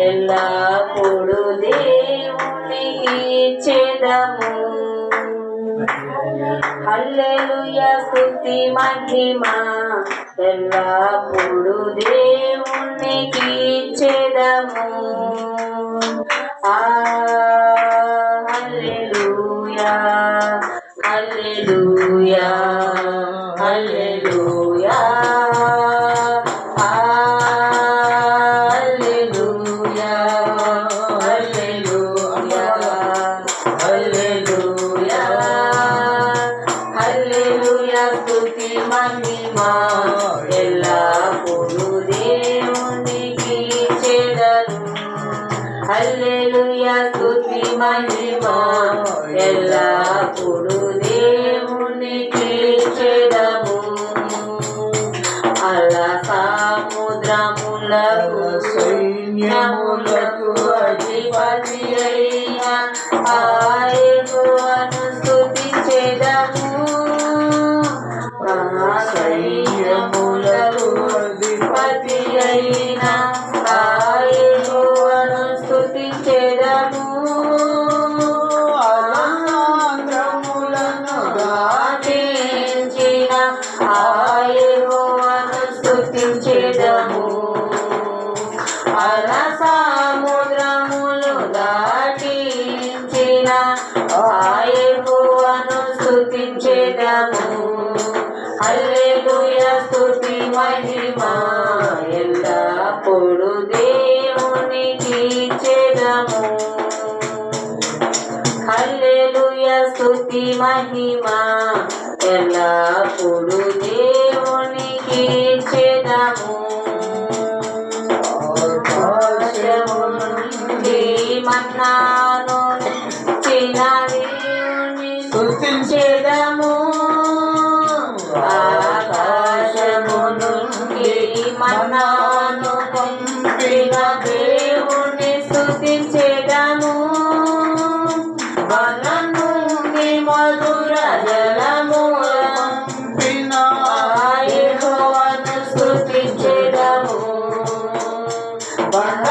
ఎల్లప్పుడు దేవునికి ఇచ్చెదము. హల్లెలూయా స్తుతి మహిమ ఎల్లప్పుడు దేవునికి ఇచ్చెదము. హల్లెలూయా హల్లెలూయా హల్లెలూయా హల్లెలూయా హల్లెలూయా హల్లెలూయా హల్లెలూయా స్తుతి మహిమ ఎల్లప్పుడు దేవునికి ఇచ్చెదను. హల్లెలూయా స్తుతి మహిమ ఎల్లప్పుడు దేవునికి ఇచ్చెదము. అలా సముద్రములకు సైన్యములకు అధిపతి అయిన యెహోవాను స్తుతించెదము. సైన్యములకు అధిపతి అయిన యెహోవాను స్తుతించెదము. అలసాంద్రములను దాటించిన యెహోవాను స్తుతించెదము. అలసముద్రములు దాటించిన యెహోవాను స్తుతించెదము. హల్లెలూయా స్తుతి మహిమ ఎల్లప్పుడు దేవునికి ఇచ్చెదము. హల్లెలూయా స్తుతి మహిమ ఎల్లప్పుడు దేవునికి ఇచ్చెదము. ఆకాశము నుండి మన్నాను ఇచ్చిన దేవుని స్తుతించెదము. ఆకాశము నుండి మన్నాను పంపిన దేవుని స్తుతించెదము. మన నుండి మధుర జలముల పంపిన యెహోవాను స్తుతించెదము. మన